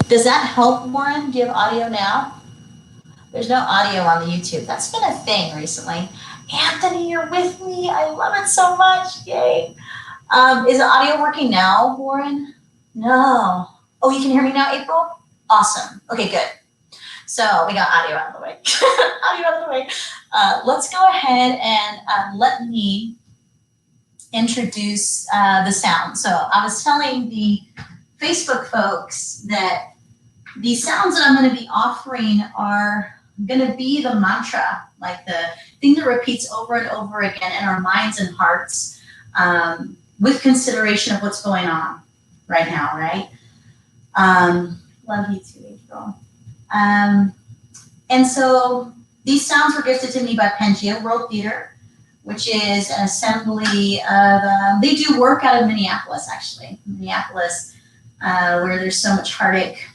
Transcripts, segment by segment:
Does that help, Warren? Do you have audio now? There's no audio on the YouTube. That's been a thing recently. Anthony, you're with me. I love it so much. Yay. Is the audio working now, Warren? No. Oh, you can hear me now, April? Awesome. Okay, good. So we got audio out of the way. Audio out of the way. Let's go ahead and let me introduce the sound. So I was telling the Facebook folks that the sounds that I'm going to be offering are going to be the mantra, like the thing that repeats over and over again in our minds and hearts, with consideration of what's going on right now, right? Love you too, April. And so these sounds were gifted to me by Pangea World Theater, which is an assembly of, they do work out of Minneapolis, actually. Minneapolis, where there's so much heartache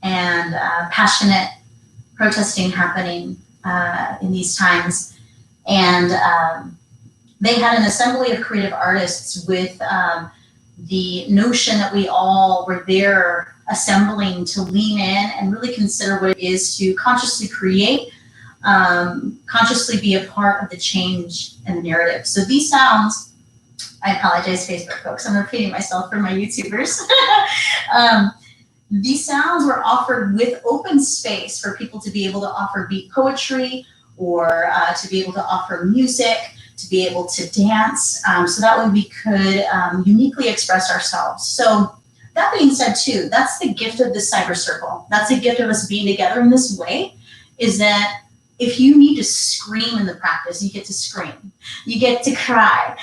and passionate protesting happening in these times. And they had an assembly of creative artists with the notion that we all were there assembling to lean in and really consider what it is to consciously create, consciously be a part of the change in the narrative. So these sounds, I apologize, Facebook folks, I'm repeating myself for my YouTubers. These sounds were offered with open space for people to be able to offer beat poetry or to be able to offer music, to be able to dance, so that way we could uniquely express ourselves. So that being said too, that's the gift of the cyber circle. That's the gift of us being together in this way, is that if you need to scream in the practice, you get to scream. You get to cry.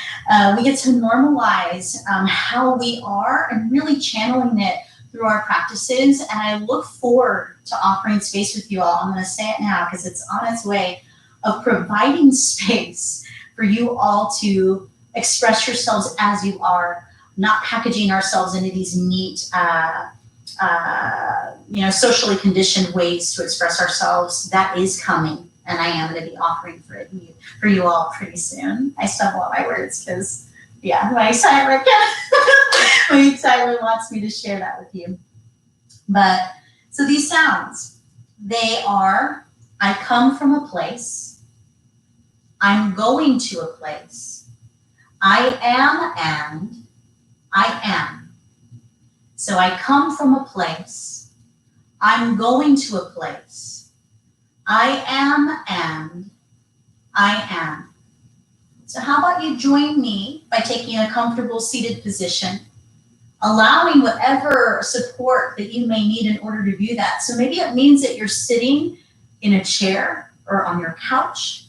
We get to normalize how we are and really channeling it through our practices. And I look forward to offering space with you all. I'm going to say it now because it's on its way, of providing space for you all to express yourselves as you are, not packaging ourselves into these neat, socially conditioned ways to express ourselves. That is coming, and I am going to be offering for you all pretty soon. I stumble on my words because, my excitement, my excitement wants me to share that with you. But so these sounds, they are: I come from a place, I'm going to a place, I am and I am. So I come from a place, I'm going to a place, I am and I am. So how about you join me by taking a comfortable seated position, allowing whatever support that you may need in order to do that. So maybe it means that you're sitting in a chair or on your couch.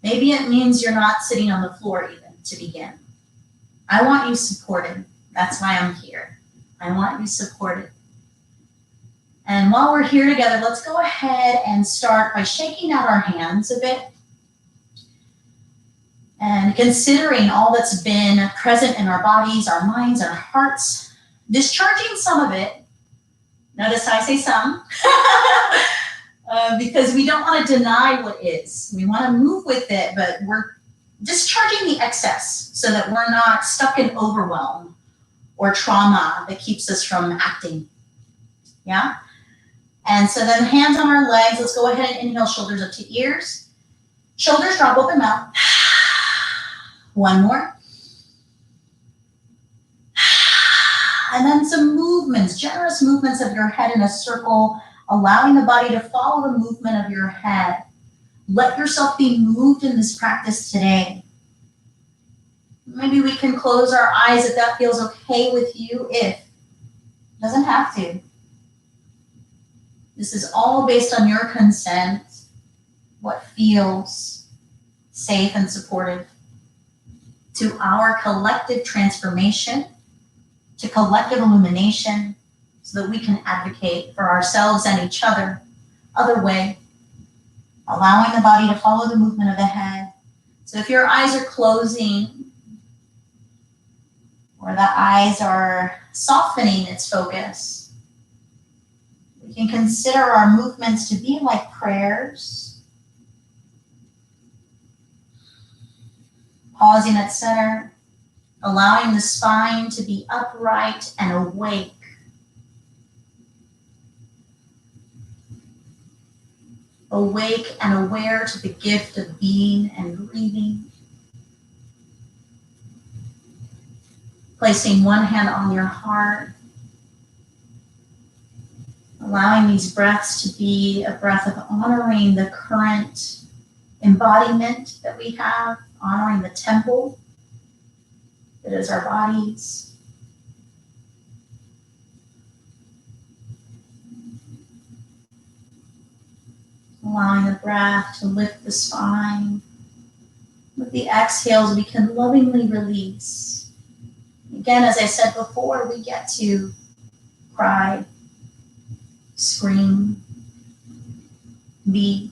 Maybe it means you're not sitting on the floor even to begin. I want you supported. That's why I'm here. I want you supported. And while we're here together, let's go ahead and start by shaking out our hands a bit and considering all that's been present in our bodies, our minds, our hearts, discharging some of it. Notice I say some, because we don't want to deny what is. We want to move with it, but we're discharging the excess so that we're not stuck in overwhelm or trauma that keeps us from acting. Yeah? And so then hands on our legs. Let's go ahead and inhale, shoulders up to ears. Shoulders drop, open mouth. One more. And then some movements, generous movements of your head in a circle, allowing the body to follow the movement of your head. Let yourself be moved in this practice today. Maybe we can close our eyes if that feels okay with you, if. Doesn't have to. This is all based on your consent, what feels safe and supportive to our collective transformation, to collective illumination, so that we can advocate for ourselves and each other. Other way, allowing the body to follow the movement of the head. So if your eyes are closing, or the eyes are softening its focus, we can consider our movements to be like prayers. Pausing at center, allowing the spine to be upright and awake. awake and aware to the gift of being and breathing. Placing one hand on your heart, allowing these breaths to be a breath of honoring the current embodiment that we have, honoring the temple that is our bodies. Allowing the breath to lift the spine. With the exhales, we can lovingly release. Again, as I said before, we get to cry, scream, be.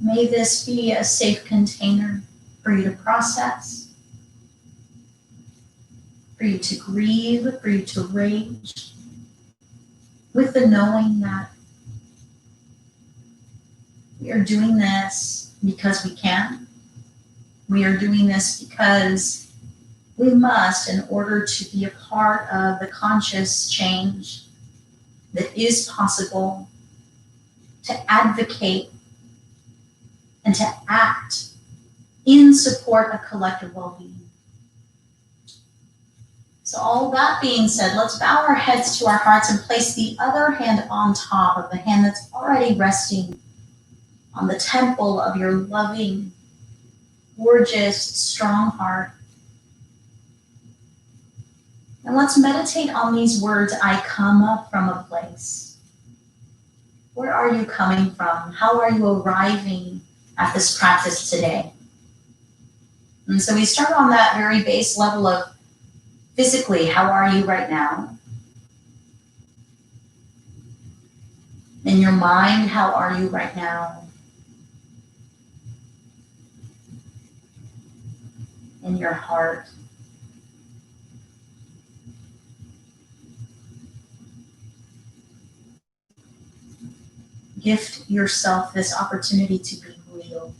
May this be a safe container for you to process, for you to grieve, for you to rage, with the knowing that we are doing this because we can. We are doing this because we must in order to be a part of the conscious change that is possible, to advocate and to act in support of collective well-being. So all that being said, let's bow our heads to our hearts and place the other hand on top of the hand that's already resting on the temple of your loving, gorgeous, strong heart. And let's meditate on these words, I come up from a place. Where are you coming from? How are you arriving at this practice today? And so we start on that very base level of physically, how are you right now? In your mind, how are you right now? In your heart. Gift yourself this opportunity to be real.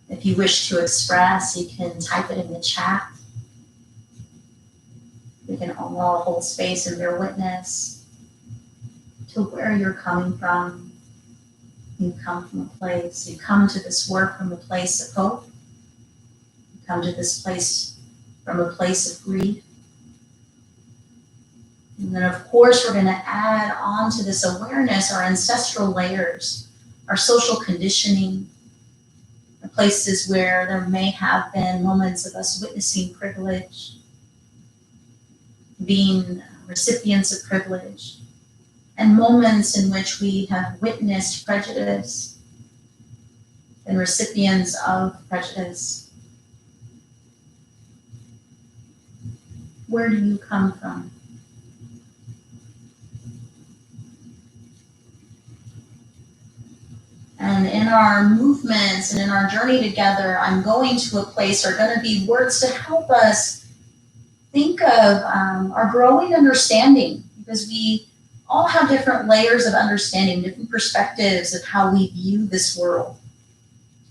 If you wish to express, you can type it in the chat. We can all hold space and bear witness to where you're coming from. You come from a place, you come to this work from a place of hope. You come to this place from a place of grief. And then of course, we're gonna add on to this awareness our ancestral layers, our social conditioning, the places where there may have been moments of us witnessing privilege, being recipients of privilege, and moments in which we have witnessed prejudice and recipients of prejudice. Where do you come from? And in our movements and in our journey together, I'm going to a place, are going to be words to help us think of our growing understanding, because we all have different layers of understanding, different perspectives of how we view this world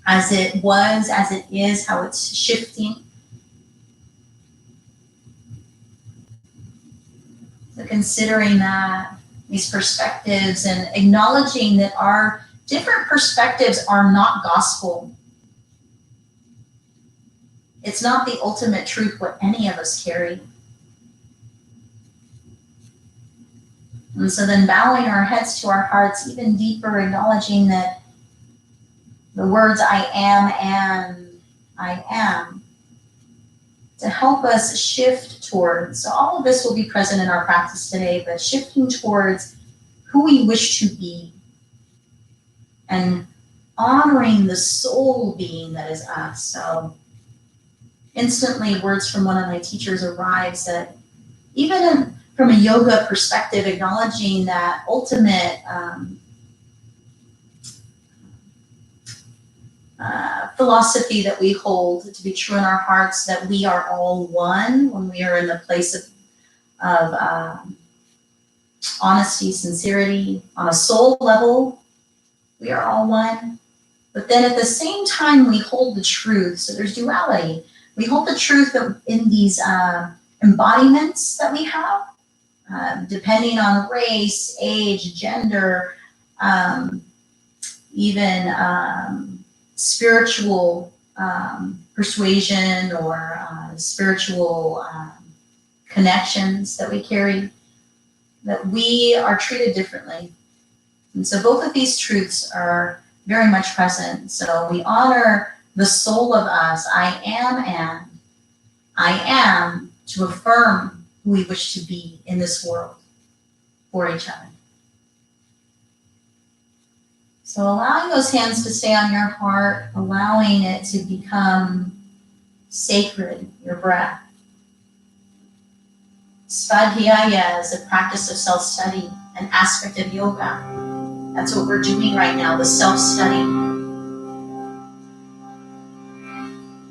as it was, as it is, how it's shifting. So considering that, these perspectives, and acknowledging that our different perspectives are not gospel. It's not the ultimate truth what any of us carry. And so then bowing our heads to our hearts even deeper, acknowledging that the words I am and I am, to help us shift towards, so all of this will be present in our practice today, but shifting towards who we wish to be and honoring the soul being that is us. So instantly words from one of my teachers arrives that even from a yoga perspective, acknowledging that ultimate philosophy that we hold to be true in our hearts, that we are all one when we are in the place of honesty, sincerity, on a soul level, we are all one. But then at the same time, we hold the truth. So there's duality. We hold the truth in these embodiments that we have, depending on race, age, gender, even spiritual persuasion or spiritual connections that we carry, that we are treated differently. And so both of these truths are very much present. So we honor the soul of us, I am, and I am, to affirm who we wish to be in this world for each other. So allowing those hands to stay on your heart, allowing it to become sacred, your breath. Svadhyaya is a practice of self-study, an aspect of yoga. That's what we're doing right now, the self-study.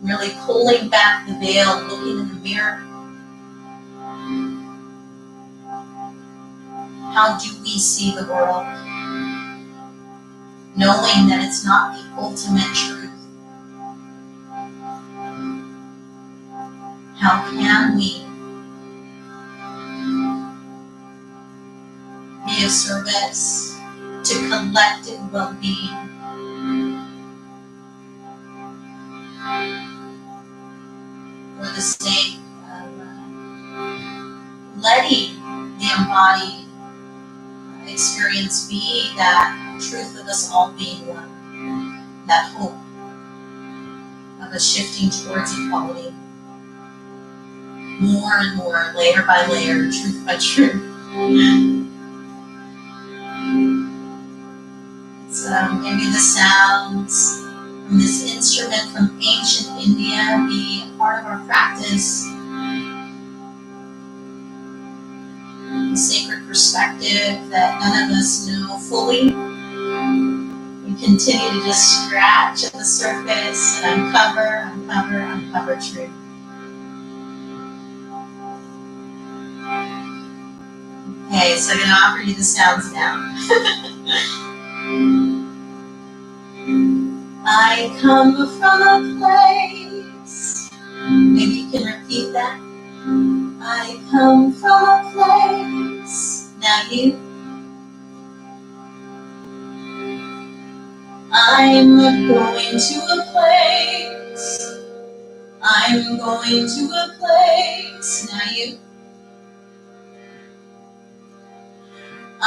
Really pulling back the veil, looking in the mirror. How do we see the world? Knowing that it's not the ultimate truth. How can we be of service to collective well-being? For the sake of letting the embodied experience be that truth of us all being one, that hope of us shifting towards equality, more and more, layer by layer, truth by truth. So maybe the sounds from this instrument from ancient India be a part of our practice. The sacred perspective that none of us know fully. We continue to just scratch at the surface and uncover truth. Okay, so I'm going to offer you the sounds now. I come from a place. Maybe you can repeat that. I come from a place. Now you. I'm going to a place. I'm going to a place. Now you. I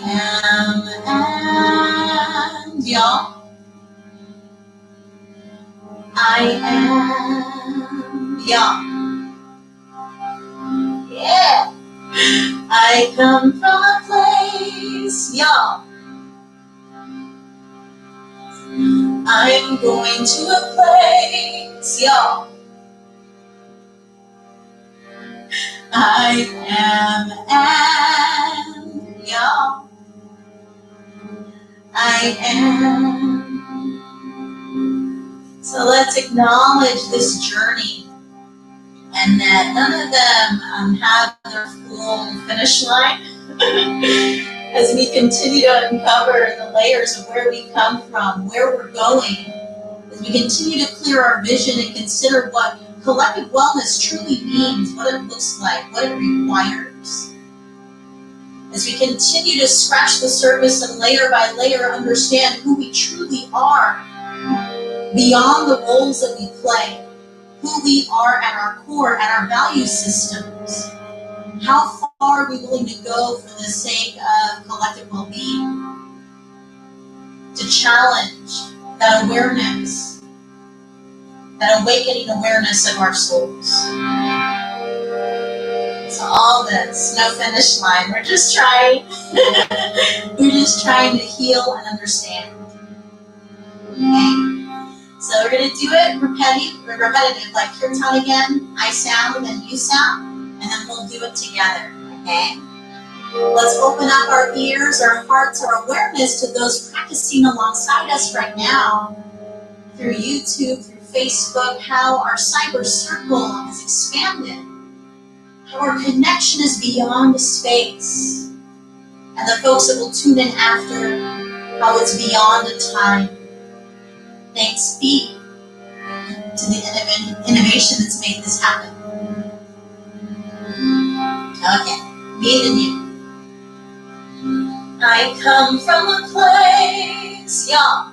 am, and y'all. I am, y'all. Yeah. I come from a place, y'all. I'm going to a place, y'all. I am, and y'all. I am. So let's acknowledge this journey, and that none of them have their full finish line. As we continue to uncover the layers of where we come from, where we're going, as we continue to clear our vision and consider what collective wellness truly means, what it looks like, what it requires. As we continue to scratch the surface and layer by layer understand who we truly are, beyond the roles that we play, who we are at our core, at our value systems. How far are we willing to go for the sake of collective well-being? To challenge that awareness, that awakening awareness of our souls. So all this, no finish line. We're just trying. We're just trying to heal and understand. Okay? So we're going to do it repetitive, like kirtan again. I sound and then you sound, and then we'll do it together, okay? Let's open up our ears, our hearts, our awareness to those practicing alongside us right now through YouTube, through Facebook, how our cyber circle has expanded, how our connection is beyond space, and the folks that will tune in after, how it's beyond a time. Thanks be to the innovation that's made this happen. Okay, me than you. I come from a place, y'all.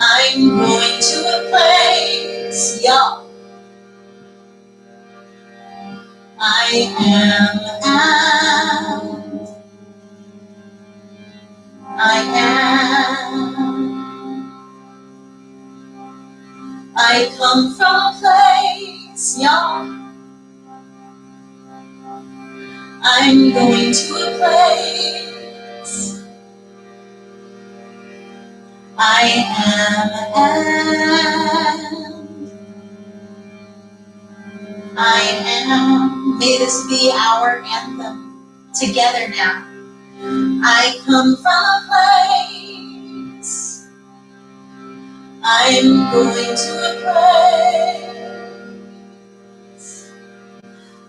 I'm going to a place, y'all. I am. I come from a place, y'all. I'm going to a place. I am. May this be our anthem together now. I come from a place. I'm going to a place.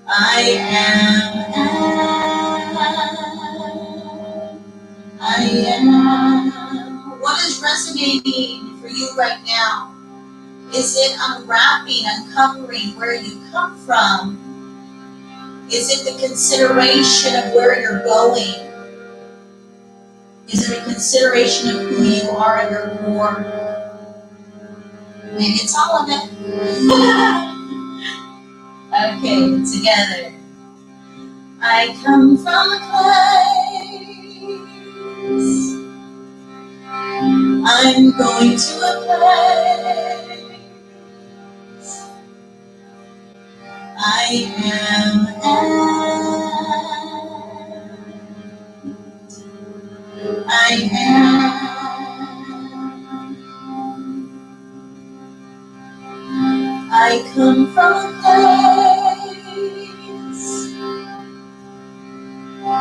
I am. What is resonating for you right now? Is it unwrapping, uncovering where you come from? Is it the consideration of where you're going? Is it a consideration of who you are at your core? Maybe it's all of it. Okay, together. I come from a place. I'm going to a place. I am. I come from a place.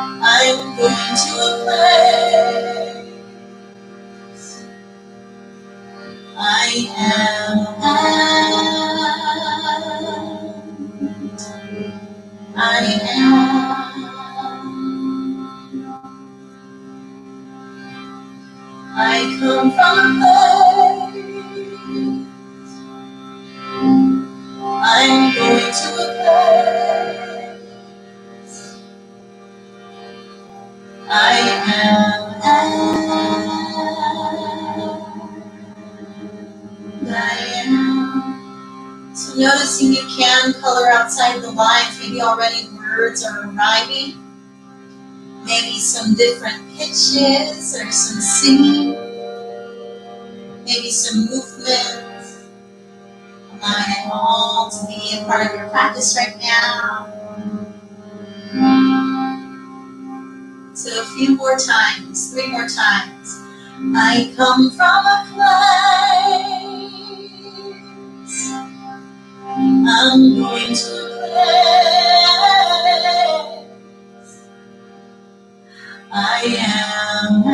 I'm going to a place. I am. I come from a place. I'm going to a place. I am. So noticing you can color outside the lines, maybe already words are arriving. Maybe some different pitches or some singing. Maybe some movement. Allowing it all to be a part of your practice right now. So a few more times, 3 more times. I come from a place. I'm going to a place. I am.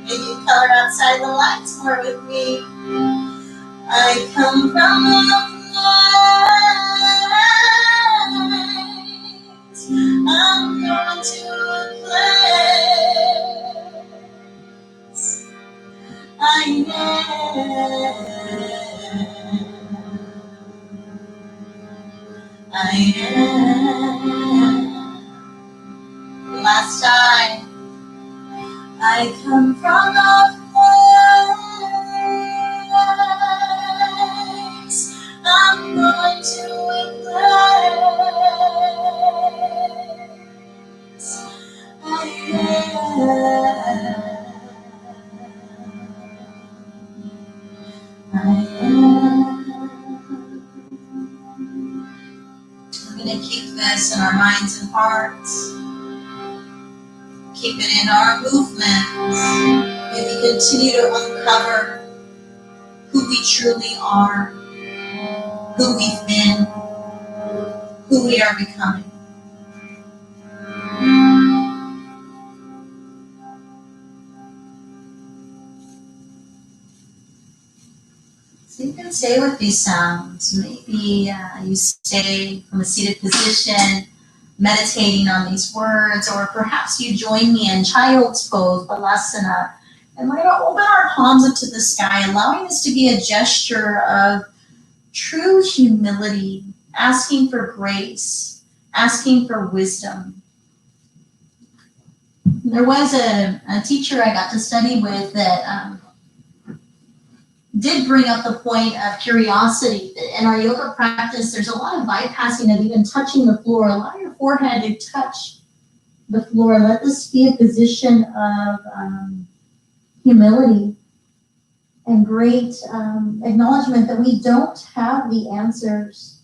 Maybe color outside the lines more with me. I come from a place. I'm going to a place. I am. Last time. I come from a place. I'm going to a place. I We're going to keep this in our minds and hearts. Keep it in our movements. May we continue to uncover who we truly are, who we've been, who we are becoming. So you can stay with these sounds. Maybe you stay from a seated position, meditating on these words, or perhaps you join me in child's pose, balasana, And we're going to open our palms up to the sky, allowing this to be a gesture of true humility, asking for grace, asking for wisdom. There was a teacher I got to study with that did bring up the point of curiosity. In our yoga practice, there's a lot of bypassing of even touching the floor. Allow your forehead to touch the floor. Let this be a position of humility and great acknowledgement that we don't have the answers.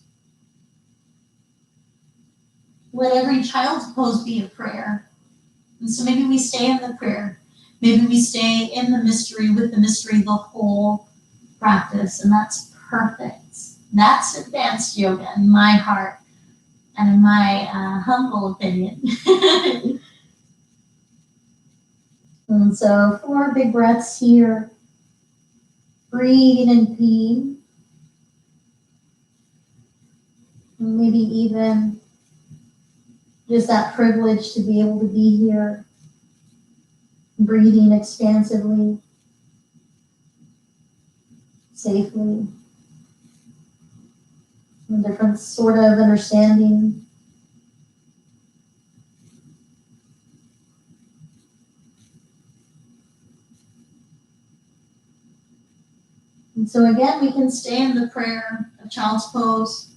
Let every child's pose be a prayer. And so maybe we stay in the prayer. Maybe we stay in the mystery, with the mystery, the whole practice. And that's perfect. That's advanced yoga in my heart and in my humble opinion. And so 4 big breaths here. Breathing in pain. Maybe even just that privilege to be able to be here. Breathing expansively, safely. A different sort of understanding. And so again, we can stay in the prayer of child's pose.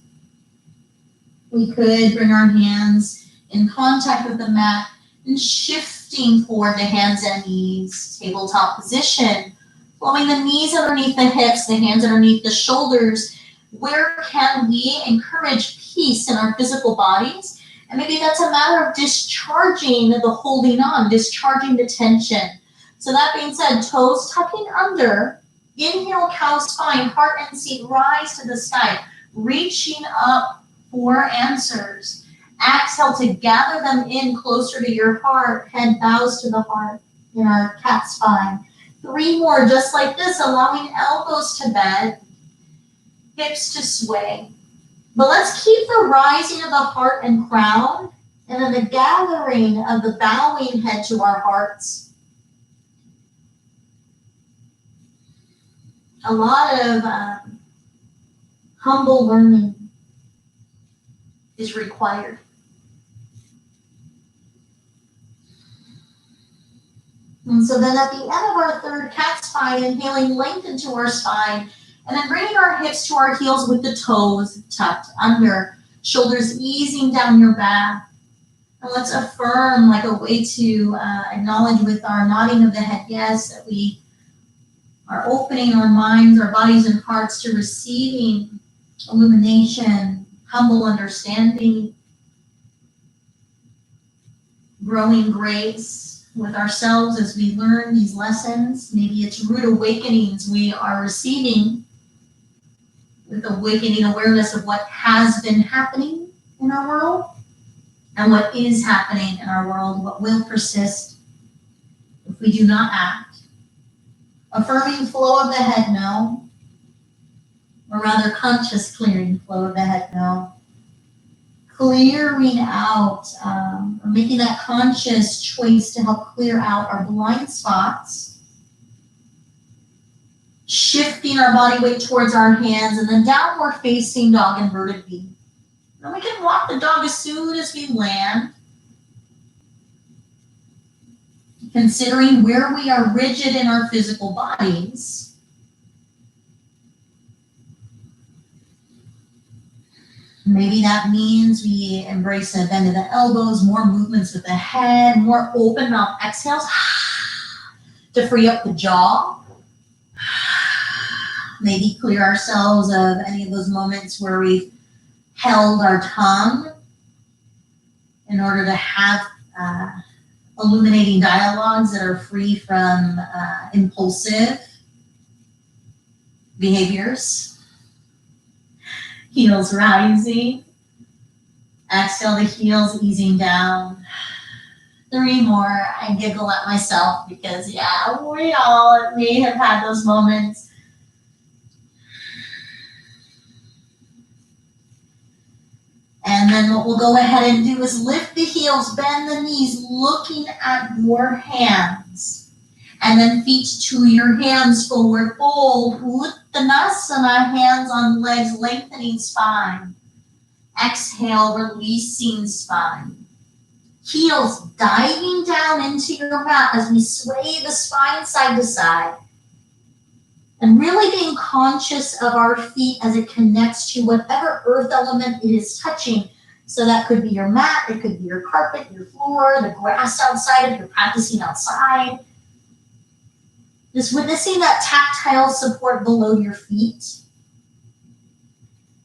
We could bring our hands in contact with the mat and shifting forward the hands and knees, tabletop position, flowing the knees underneath the hips, the hands underneath the shoulders. Where can we encourage peace in our physical bodies? And maybe that's a matter of discharging the holding on, discharging the tension. So that being said, toes tucking under, inhale, cow spine, heart and seat rise to the sky, reaching up for answers. Exhale to gather them in closer to your heart, head bows to the heart in our cat spine. 3 more just like this, allowing elbows to bend, hips to sway. But let's keep the rising of the heart and crown, and then the gathering of the bowing head to our hearts. A lot of humble learning is required. And so then at the end of our 3rd cat spine, inhaling, lengthen to our spine, and then bringing our hips to our heels with the toes tucked under, shoulders easing down your back. And let's affirm, like a way to acknowledge with our nodding of the head, yes, that we are opening our minds, our bodies and hearts to receiving illumination, humble understanding, growing grace with ourselves as we learn these lessons. Maybe it's rude awakenings we are receiving with awakening awareness of what has been happening in our world and what is happening in our world, what will persist if we do not act. Affirming flow of the head, no. Or rather conscious clearing flow of the head, no. Clearing out, or making that conscious choice to help clear out our blind spots. Shifting our body weight towards our hands, and then downward facing dog, inverted V. And we can walk the dog as soon as we land. Considering where we are rigid in our physical bodies. Maybe that means we embrace a bend of the elbows, more movements with the head, more open mouth exhales to free up the jaw. Maybe clear ourselves of any of those moments where we've held our tongue in order to have illuminating dialogues that are free from impulsive behaviors. Heels rising. Exhale the heels easing down. 3 more. I giggle at myself because, yeah, we all may have had those moments. And then what we'll go ahead and do is lift the heels, bend the knees, looking at your hands. And then feet to your hands, forward fold. Uttanasana, hands on legs, lengthening spine. Exhale, releasing spine. Heels diving down into your mat as we sway the spine side to side. And really being conscious of our feet as it connects to whatever earth element it is touching. So that could be your mat, it could be your carpet, your floor, the grass outside if you're practicing outside. Just witnessing that tactile support below your feet.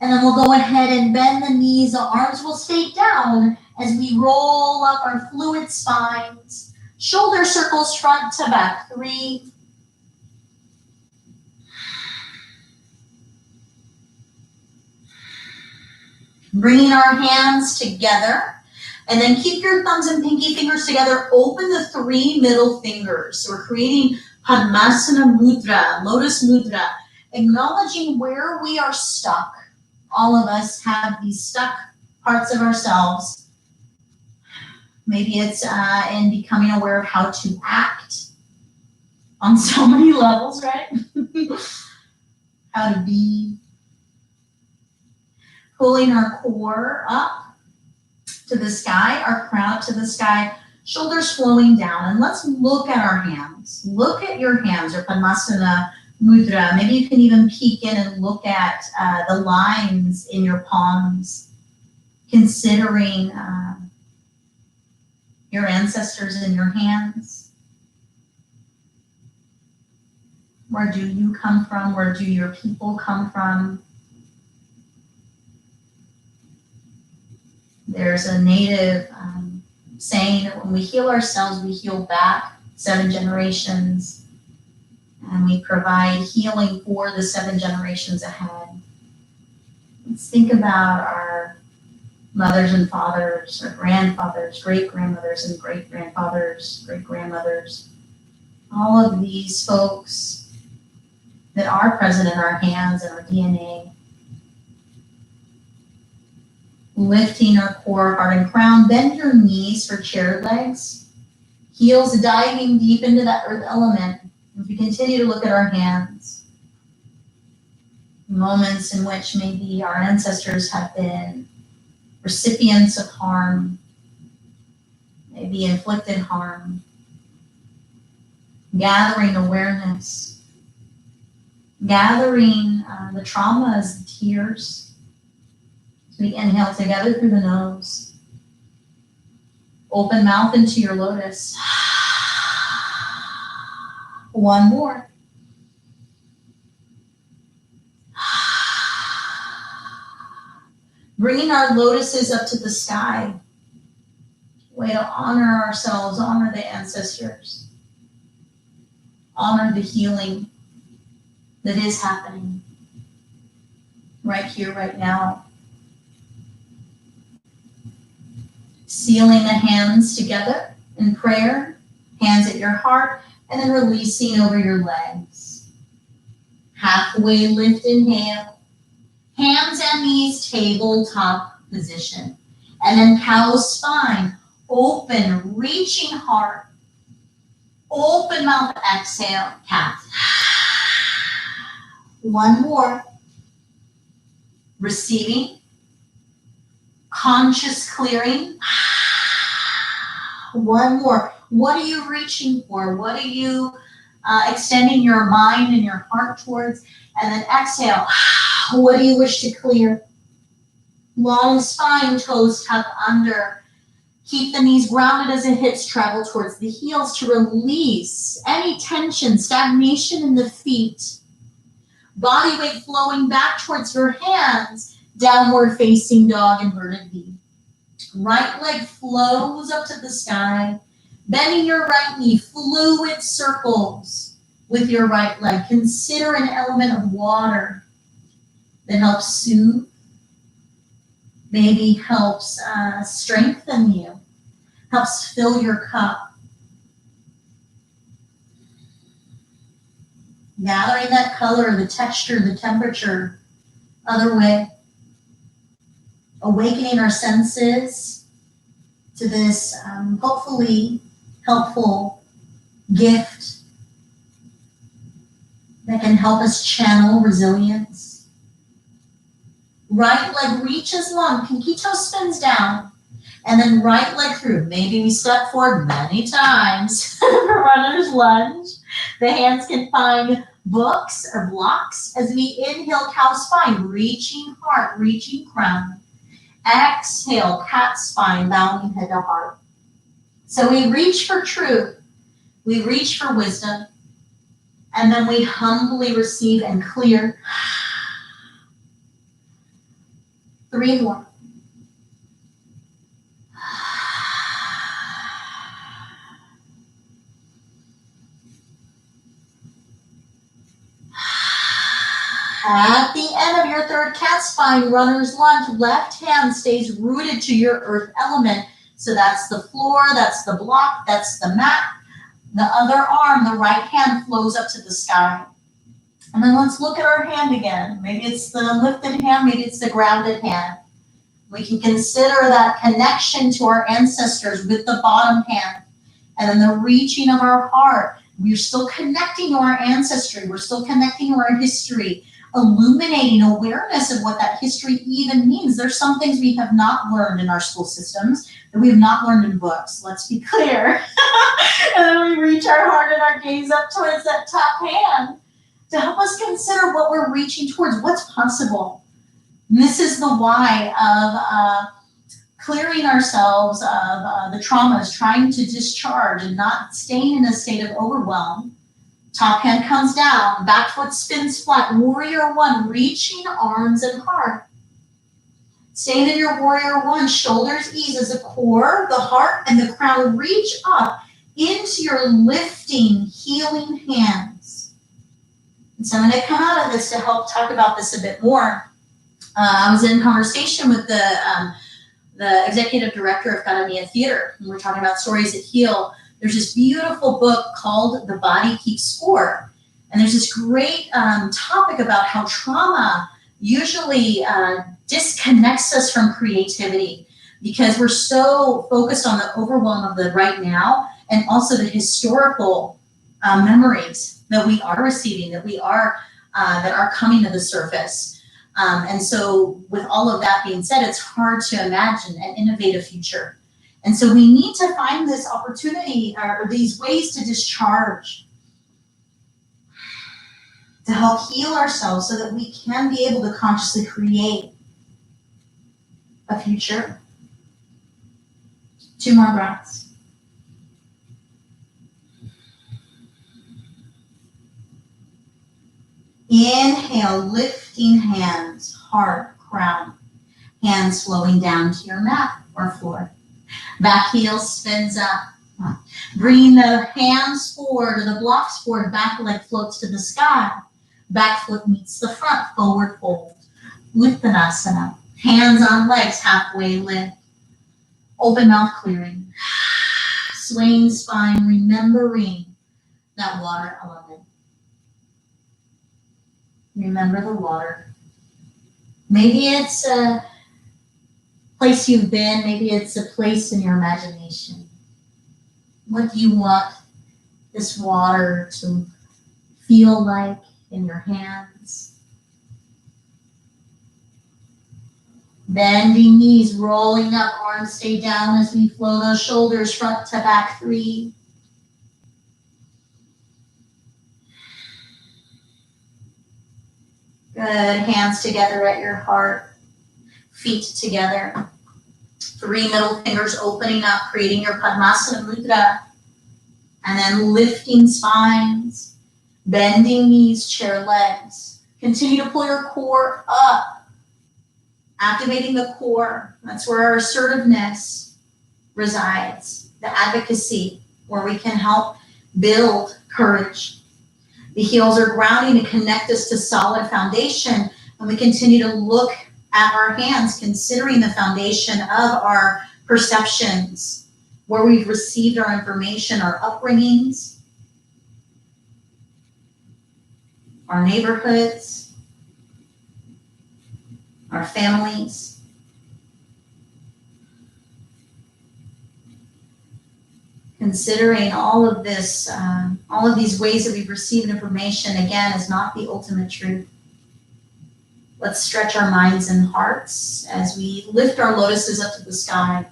And then we'll go ahead and bend the knees. The arms will stay down as we roll up our fluid spines. Shoulder circles front to back. 3. Bringing our hands together. And then keep your thumbs and pinky fingers together. Open the 3 middle fingers. So we're creating Padmasana Mudra, Lotus Mudra. Acknowledging where we are stuck. All of us have these stuck parts of ourselves. Maybe it's in becoming aware of how to act on so many levels, right? How to be. Pulling our core up to the sky, our crown to the sky, shoulders flowing down. And let's look at our hands. Look at your hands, or Padmasana Mudra. Maybe you can even peek in and look at the lines in your palms, considering your ancestors in your hands. Where do you come from? Where do your people come from? There's a native saying that when we heal ourselves, we heal back 7 generations. And we provide healing for the 7 generations ahead. Let's think about our mothers and fathers, our grandfathers, great-grandmothers and great-grandfathers, great-grandmothers. All of these folks that are present in our hands and our DNA. Lifting our core, heart, and crown. Bend your knees for chair legs. Heels diving deep into that earth element. As we continue to look at our hands, moments in which maybe our ancestors have been recipients of harm, maybe inflicted harm, gathering awareness, gathering the traumas, the tears. So we inhale together through the nose. Open mouth into your lotus. 1 more. Bringing our lotuses up to the sky. Way to honor ourselves, honor the ancestors. Honor the healing that is happening right here, right now. Sealing the hands together in prayer, hands at your heart, and then releasing over your legs. Halfway lift, inhale. Hands and knees, tabletop position. And then cow spine, open, reaching heart. Open mouth, exhale, cat. 1 more. Receiving. Conscious clearing. 1 more. What are you reaching for? What are you extending your mind and your heart towards? And then exhale. What do you wish to clear? Long spine, toes tuck under. Keep the knees grounded as the hips travel towards the heels to release any tension, stagnation in the feet. Body weight flowing back towards your hands. Downward facing dog, inverted V. Right leg flows up to the sky. Bending your right knee, fluid circles with your right leg. Consider an element of water that helps soothe, maybe helps strengthen you, helps fill your cup. Gathering that color, the texture, the temperature, other way. Awakening our senses to this hopefully helpful gift that can help us channel resilience. Right leg reaches long, pinky toe spins down, and then right leg through. Maybe we step forward many times for runner's lunge. The hands can find books or blocks as we inhale, cow spine, reaching heart, reaching crown. Exhale, cat spine, bowing head to heart. So we reach for truth, we reach for wisdom, and then we humbly receive and clear. 3 more. At the end of your third cat spine, runner's lunge, left hand stays rooted to your earth element. So that's the floor, that's the block, that's the mat. The other arm, the right hand, flows up to the sky. And then let's look at our hand again. Maybe it's the lifted hand, maybe it's the grounded hand. We can consider that connection to our ancestors with the bottom hand. And then the reaching of our heart. We're still connecting to our ancestry. We're still connecting to our history, illuminating awareness of what that history even means. There's some things we have not learned in our school systems that we have not learned in books. Let's be clear. And then we reach our heart and our gaze up towards that top hand to help us consider what we're reaching towards, what's possible. And this is the why of clearing ourselves of the traumas, trying to discharge and not staying in a state of overwhelm. Top hand comes down, back foot spins flat, warrior one, reaching arms and heart. Staying in your warrior one, shoulders ease as the core, the heart, and the crown reach up into your lifting, healing hands. And so I'm going to come out of this to help talk about this a bit more. I was in conversation with the executive director of Academia Theater, and we're talking about stories that heal. There's this beautiful book called The Body Keeps Score. And there's this great topic about how trauma usually disconnects us from creativity because we're so focused on the overwhelm of the right now and also the historical memories that we are receiving, that are coming to the surface. And so with all of that being said, it's hard to imagine and innovate a future. And so we need to find this opportunity or these ways to discharge, to help heal ourselves so that we can be able to consciously create a future. 2 more breaths. Inhale, lifting hands, heart, crown. Hands flowing down to your mat or floor. Back heel spins up. Bringing the hands forward or the blocks forward, back leg floats to the sky. Back foot meets the front, forward fold. Uttanasana. Hands on legs, halfway lift. Open mouth clearing. Swaying spine, remembering that water element. Remember the water. Maybe it's a place you've been, maybe it's a place in your imagination. What do you want this water to feel like in your hands? Bending knees, rolling up, arms stay down as we flow those shoulders front to back 3. Good, hands together at your heart, feet together. 3 middle fingers opening up, creating your Padmasana Mudra. And then lifting spines, bending knees, chair legs. Continue to pull your core up, activating the core. That's where our assertiveness resides, the advocacy, where we can help build courage. The heels are grounding to connect us to solid foundation, and we continue to look at our hands, considering the foundation of our perceptions, where we've received our information, our upbringings, our neighborhoods, our families. Considering all of this, all of these ways that we've received information, again, is not the ultimate truth. Let's stretch our minds and hearts as we lift our lotuses up to the sky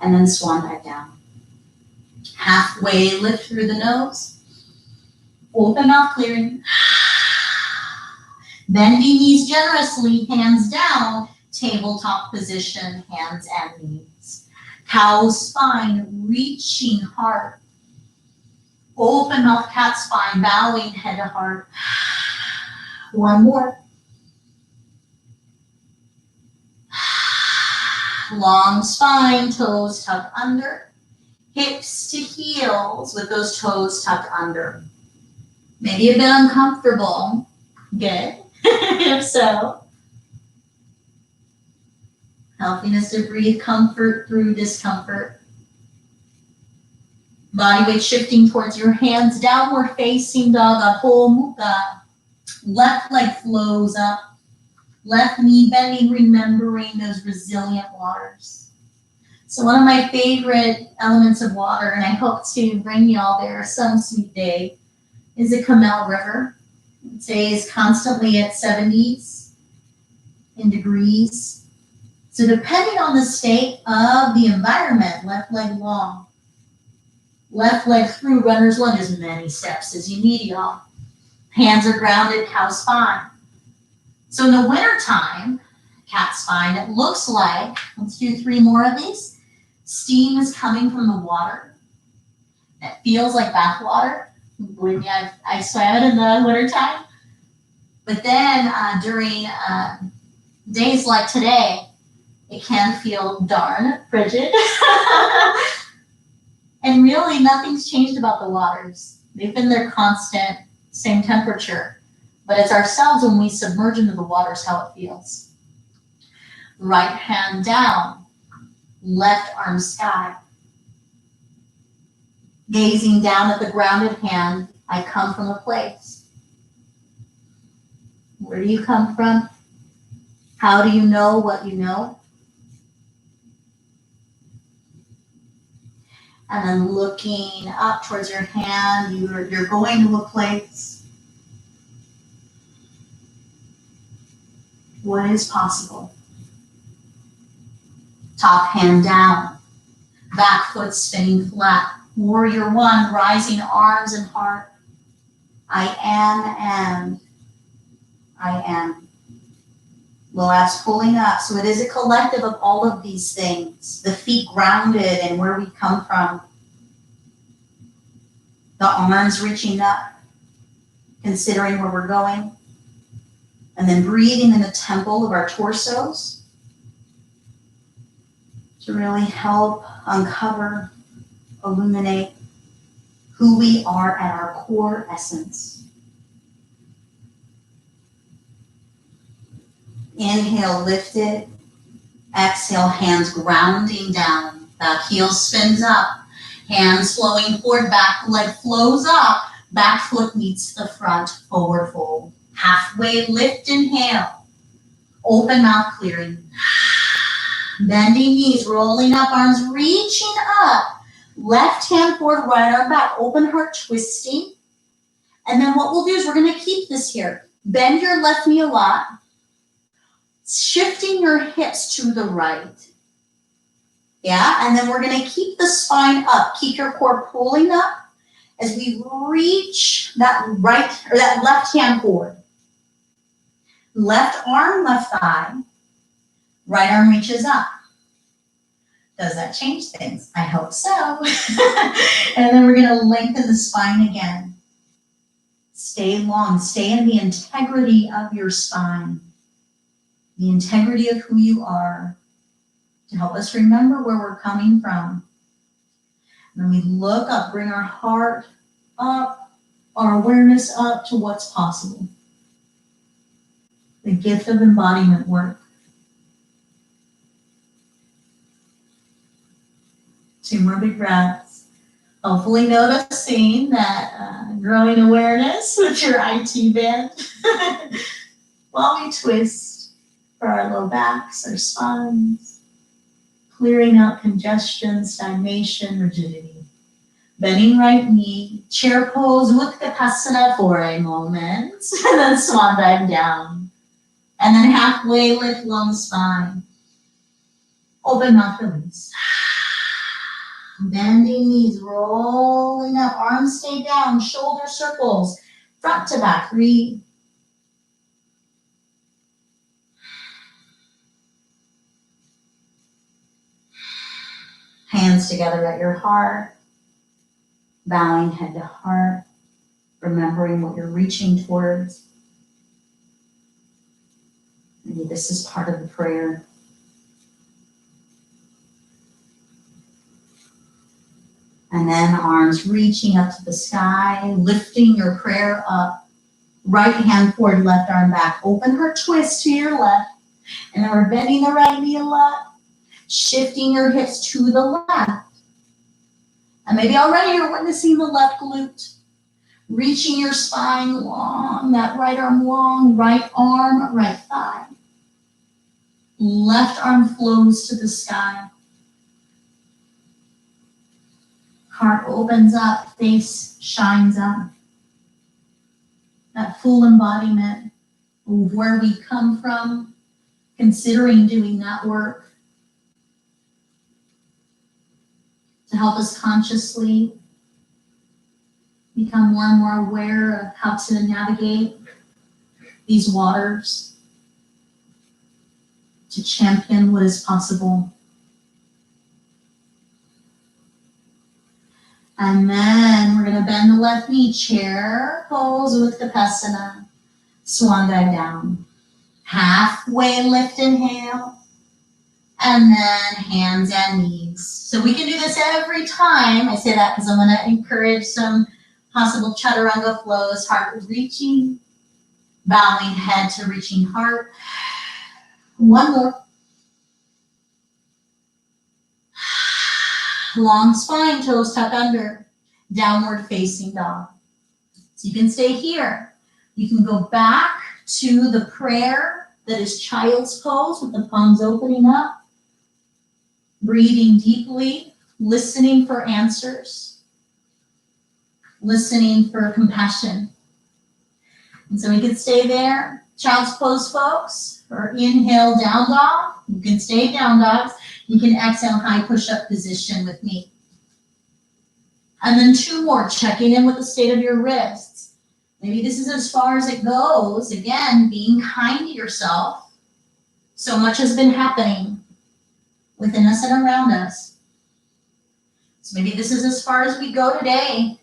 and then swan back down. Halfway lift through the nose. Open mouth clearing. Bending knees generously, hands down, tabletop position, hands and knees. Cow spine, reaching heart. Open mouth, cat spine, bowing head to heart. One more. Long spine, toes tucked under. Hips to heels with those toes tucked under. Maybe a bit uncomfortable. Good. If so, helping us to breathe comfort through discomfort. Body weight shifting towards your hands, downward facing dog, Adho Mukha. Left leg flows up. Left knee bending, remembering those resilient waters. So one of my favorite elements of water, and I hope to bring y'all there some sweet day, is the Kamel River. It stays constantly at 70s in degrees. So depending on the state of the environment, left leg long, left leg through runner's lunge, as many steps as you need, y'all. Hands are grounded, cow spine. So in the wintertime, cat spine, it looks like, let's do 3 more of these. Steam is coming from the water. It feels like bath water. Believe me, I swam it in the wintertime. But then during days like today, it can feel darn frigid. And really nothing's changed about the waters. They've been their constant, same temperature. But it's ourselves when we submerge into the waters how it feels. Right hand down, left arm sky. Gazing down at the grounded hand, I come from a place. Where do you come from? How do you know what you know? And then looking up towards your hand, you're going to a place. What is possible? Top hand down, back foot spinning flat. Warrior 1, rising arms and heart. I am and I am. Low abs pulling up. So it is a collective of all of these things. The feet grounded and where we come from. The arms reaching up, considering where we're going. And then breathing in the temple of our torsos to really help uncover, illuminate who we are at our core essence. Inhale, lift it. Exhale, hands grounding down. Back heel spins up. Hands flowing forward, back leg flows up. Back foot meets the front, forward fold. Halfway lift, inhale. Open mouth clearing. Bending knees, rolling up, arms reaching up. Left hand forward, right arm back. Open heart twisting. And then what we'll do is we're going to keep this here. Bend your left knee a lot. Shifting your hips to the right. Yeah, and then we're going to keep the spine up. Keep your core pulling up as we reach that right or that left hand forward. Left arm, left thigh. Right arm reaches up. Does that change things? I hope so. And then we're going to lengthen the spine again. Stay long. Stay in the integrity of your spine. The integrity of who you are. To help us remember where we're coming from. When we look up, bring our heart up, our awareness up to what's possible. The gift of embodiment work. 2 more big breaths. Hopefully noticing that growing awareness with your IT band while we twist for our low backs, our spines, clearing out congestion, stagnation, rigidity. Bending right knee, chair pose, Utkatasana for a moment, and then swan dive down. And then halfway lift, long spine. Open mouth, release. Bending knees, rolling up, arms stay down, shoulder circles, front to back, 3. Hands together at your heart, bowing head to heart, remembering what you're reaching towards. Maybe this is part of the prayer. And then arms reaching up to the sky, lifting your prayer up. Right hand forward, left arm back. Open heart twist to your left. And then we're bending the right knee a lot, shifting your hips to the left. And maybe already you're witnessing the left glute. Reaching your spine long, that right arm long, right arm, right thigh. Left arm flows to the sky. Heart opens up, face shines up. That full embodiment of where we come from, considering doing that work to help us consciously become more and more aware of how to navigate these waters, to champion what is possible. And then we're going to bend the left knee, chair pose with Utkatasana, swan dive down. Halfway lift, inhale, and then hands and knees. So we can do this every time. I say that because I'm going to encourage some possible chaturanga flows, heart reaching, bowing head to reaching heart. One more. Long spine, toes tuck under, downward facing dog. So you can stay here. You can go back to the prayer that is child's pose with the palms opening up, breathing deeply, listening for answers, listening for compassion. And so we can stay there. Child's pose, folks, or inhale, down dog. You can stay down dogs. You can exhale, high push-up position with me. And then 2 more, checking in with the state of your wrists. Maybe this is as far as it goes. Again, being kind to yourself. So much has been happening within us and around us. So maybe this is as far as we go today.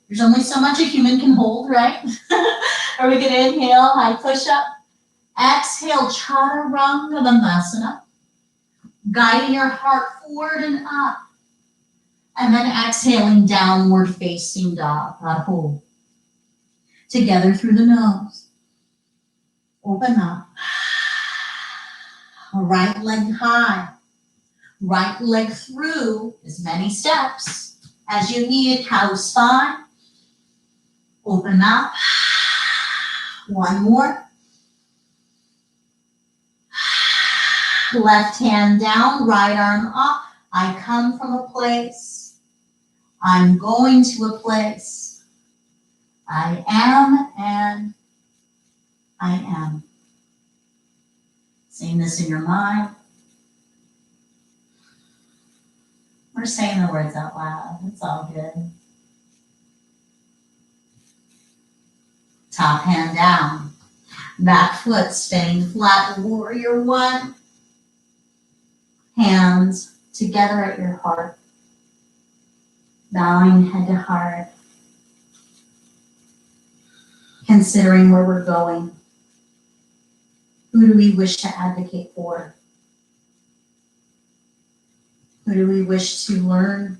There's only so much a human can hold, right? Or we can inhale, high push-up. Exhale, chaturanga dandasana. Guiding your heart forward and up. And then exhaling, downward facing dog, Adho. Together through the nose. Open up. Right leg high. Right leg through as many steps as you need. Cow spine. Open up. One more. Left hand down, right arm up. I come from a place. I'm going to a place. I am and I am. Saying this in your mind. We're saying the words out loud. It's all good. Top hand down. Back foot staying flat. Warrior 1. Hands together at your heart. Bowing head to heart. Considering where we're going. Who do we wish to advocate for? Who do we wish to learn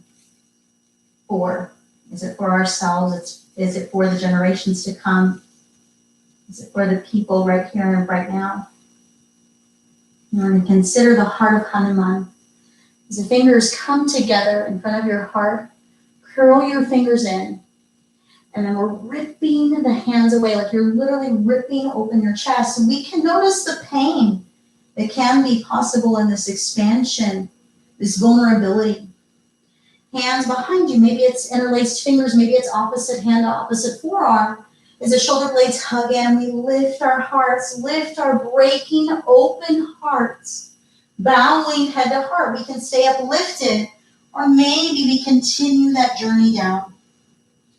for? Is it for ourselves? Is it for the generations to come? Is it for the people right here and right now? You want to consider the heart of Hanuman. As the fingers come together in front of your heart, curl your fingers in. And then we're ripping the hands away, like you're literally ripping open your chest. And we can notice the pain that can be possible in this expansion, this vulnerability. Hands behind you. Maybe it's interlaced fingers. Maybe it's opposite hand to opposite forearm. As the shoulder blades hug in, we lift our hearts, lift our breaking open hearts, bowing head to heart. We can stay uplifted, or maybe we continue that journey down.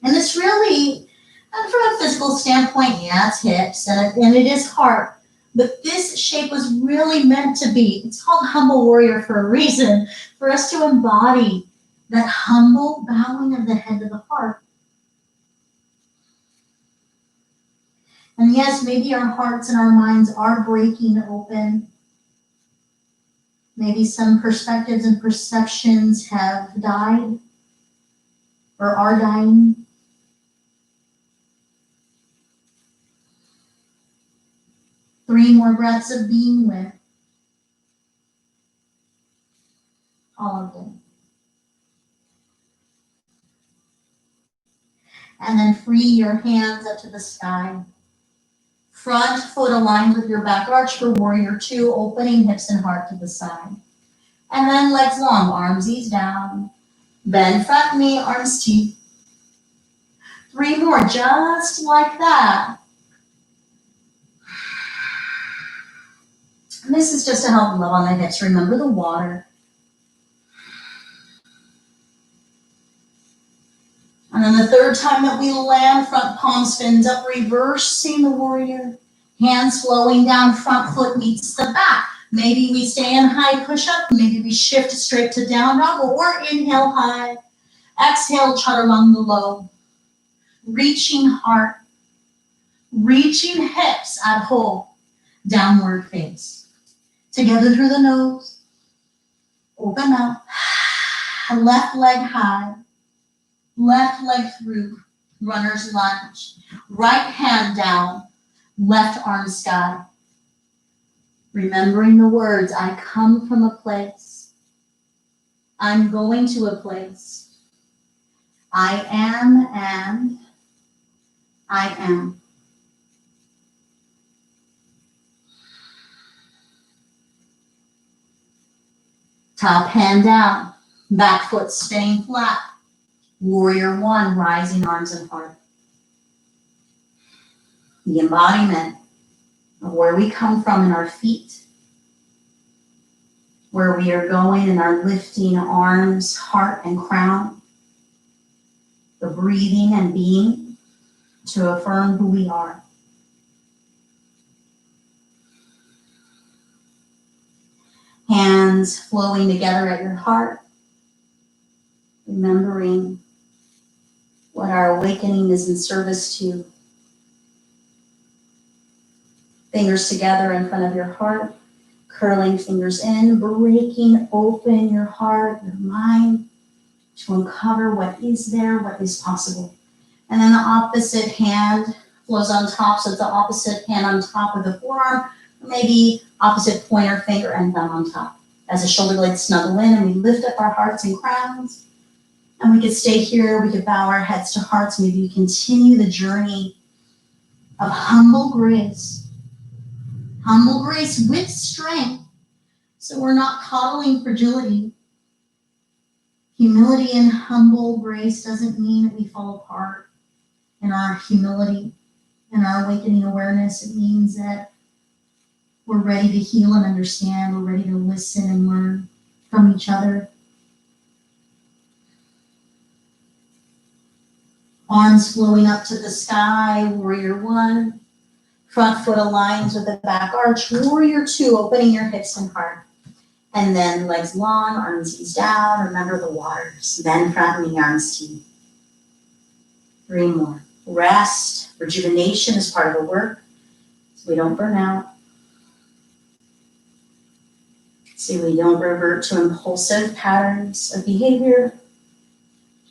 And this really, from a physical standpoint, yeah, it's hips and it is heart. But this shape was really meant to be, it's called humble warrior for a reason, for us to embody that humble bowing of the head to the heart. And yes, maybe our hearts and our minds are breaking open. Maybe some perspectives and perceptions have died or are dying. Three more breaths of being with. All of them. And then free your hands up to the sky. Front foot aligned with your back arch for warrior two, opening hips and heart to the side. And then legs long, arms ease down. Bend front knee, arms T. Three more, just like that. And this is just to help love on the hips. Remember the water. And then the third time that we land, front palm spins up, reversing the warrior. Hands flowing down, front foot meets the back. Maybe we stay in high push-up. Maybe we shift straight to down dog, or inhale high. Exhale, chaturanga low. Reaching heart. Reaching hips at whole. Downward face. Together through the nose. Open up. Left leg high. Left leg through, runner's lunge. Right hand down, left arm sky. Remembering the words, I come from a place. I'm going to a place. I am and I am. Top hand down, back foot staying flat. Warrior one, rising arms and heart. The embodiment of where we come from in our feet, where we are going in our lifting arms, heart, and crown. The breathing and being to affirm who we are. Hands flowing together at your heart, remembering what our awakening is in service to. Fingers together in front of your heart, curling fingers in, breaking open your heart, your mind, to uncover what is there, what is possible. And then the opposite hand flows on top, so it's the opposite hand on top of the forearm, or maybe opposite pointer finger and thumb on top. As the shoulder blades snuggle in and we lift up our hearts and crowns. And we could stay here, we could bow our heads to hearts, maybe we continue the journey of humble grace. Humble grace with strength, so we're not coddling fragility. Humility and humble grace doesn't mean that we fall apart in our humility and our awakening awareness. It means that we're ready to heal and understand, we're ready to listen and learn from each other. Arms flowing up to the sky, warrior one. Front foot aligns with the back arch, warrior two, opening your hips and heart. And then legs long, arms ease down, remember the waters. Then front knee, arms T. Three more. Rest, rejuvenation is part of the work, so we don't burn out. So we don't revert to impulsive patterns of behavior,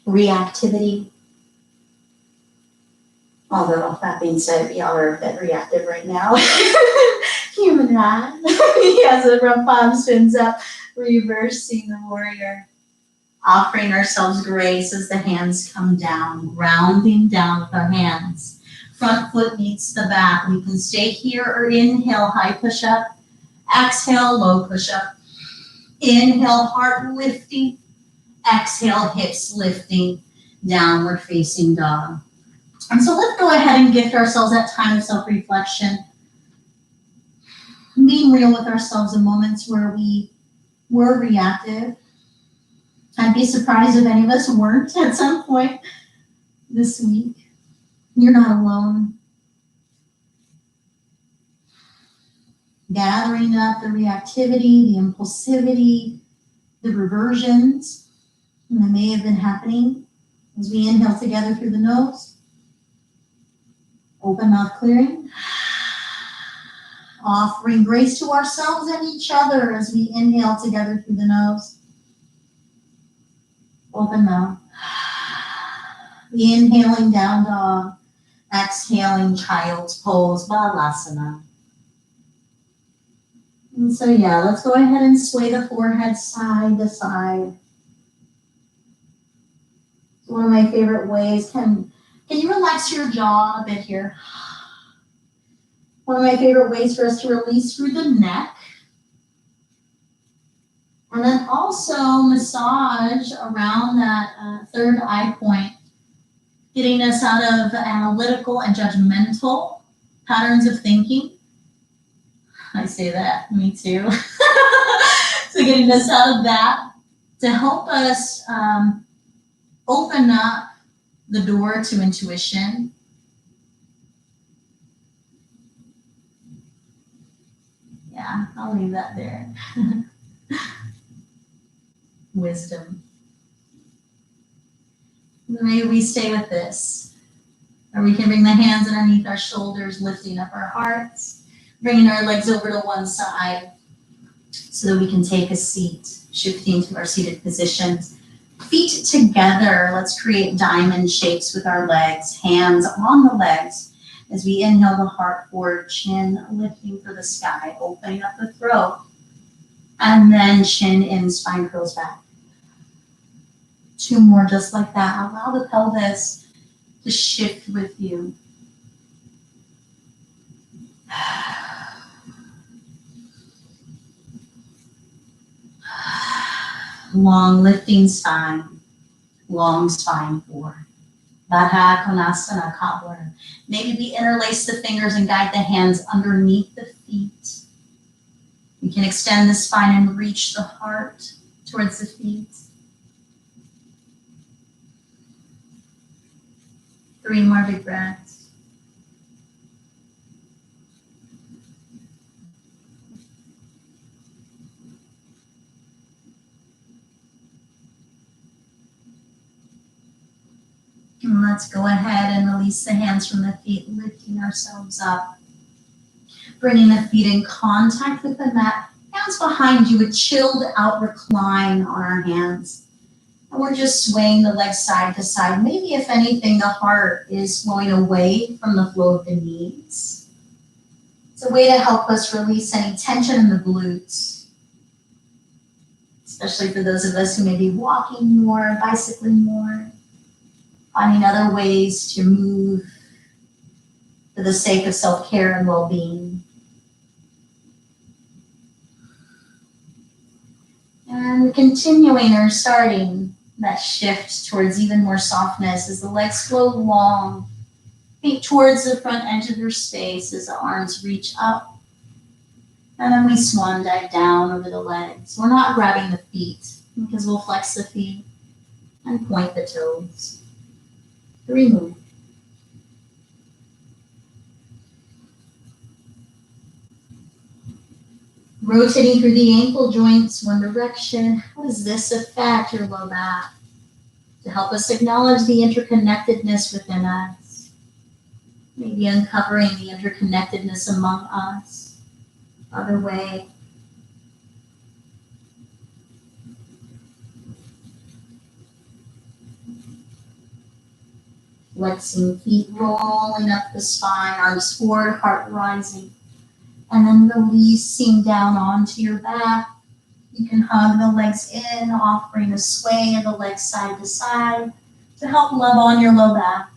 reactivity. Although, that being said, we all are a bit reactive right now. Human rat. Yes, the front palm spins up, reversing the warrior. Offering ourselves grace as the hands come down, grounding down with our hands. Front foot meets the back. We can stay here or inhale, high push-up. Exhale, low push-up. Inhale, heart lifting. Exhale, hips lifting, downward facing dog. And so let's go ahead and gift ourselves that time of self-reflection, being real with ourselves in moments where we were reactive. I'd be surprised if any of us weren't at some point this week. You're not alone. Gathering up the reactivity, the impulsivity, the reversions that may have been happening as we inhale together through the nose. Open mouth clearing. Offering grace to ourselves and each other as we inhale together through the nose. Open mouth. Inhaling down dog. Exhaling child's pose, Balasana. And so let's go ahead and sway the forehead side to side. One of my favorite ways. Can you relax your jaw a bit here? One of my favorite ways for us to release through the neck. And then also massage around that third eye point, getting us out of analytical and judgmental patterns of thinking. I say that, me too. So getting us out of that to help us open up the door to intuition. Yeah, I'll leave that there. Wisdom. Maybe we stay with this. Or we can bring the hands underneath our shoulders, lifting up our hearts, bringing our legs over to one side so that we can take a seat, shifting to our seated positions. Feet together, let's create diamond shapes with our legs, hands on the legs. As we inhale, the heart forward, chin lifting for the sky, opening up the throat. And then chin in, spine curls back. 2 more just like that. Allow the pelvis to shift with you. Long lifting spine, long spine forward. Baddha Konasana, cobbler. Maybe we interlace the fingers and guide the hands underneath the feet. We can extend the spine and reach the heart towards the feet. 3 more big breaths. And let's go ahead and release the hands from the feet, lifting ourselves up. Bringing the feet in contact with the mat. Hands behind you, a chilled out recline on our hands. And we're just swaying the legs side to side. Maybe if anything, the heart is flowing away from the flow of the knees. It's a way to help us release any tension in the glutes. Especially for those of us who may be walking more, bicycling more. Finding other ways to move for the sake of self-care and well-being. And continuing or starting that shift towards even more softness as the legs flow long, feet towards the front edge of your space as the arms reach up. And then we swan dive down over the legs. We're not grabbing the feet because we'll flex the feet and point the toes. 3 more. Rotating through the ankle joints, one direction. How does this affect your low back? To help us acknowledge the interconnectedness within us. Maybe uncovering the interconnectedness among us. Other way. Flexing feet, rolling up the spine, arms forward, heart rising. And then releasing down onto your back. You can hug the legs in, offering a sway of the legs side to side to help love on your low back.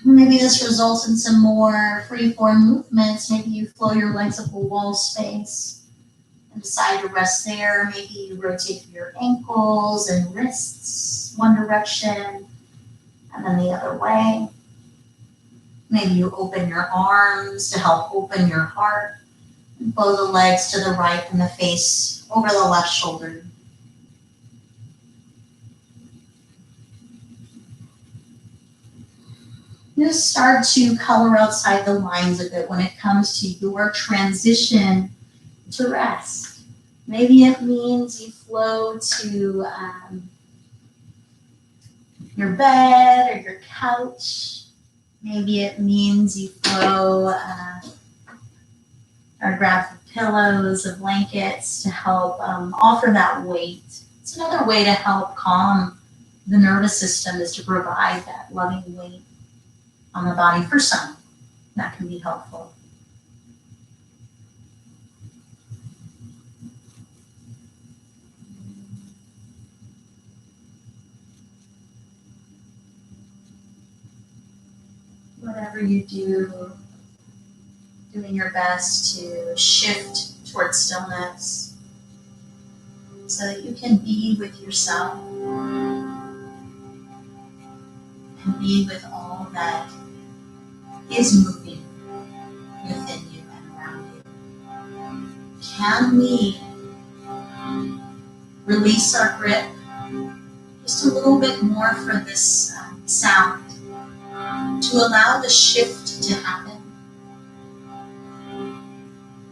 Maybe this results in some more free-form movements. Maybe you flow your legs up a wall space and decide to rest there. Maybe you rotate your ankles and wrists one direction and then the other way. Maybe you open your arms to help open your heart and flow the legs to the right and the face over the left shoulder. Just start to color outside the lines a bit when it comes to your transition to rest. Maybe it means you flow to your bed or your couch. Maybe it means you flow or grab pillows or blankets to help offer that weight. It's another way to help calm the nervous system, is to provide that loving weight on the body. For some, that can be helpful. Whatever you do, doing your best to shift towards stillness so that you can be with yourself and be with all that is moving within you and around you. Can we release our grip just a little bit more for this sound to allow the shift to happen?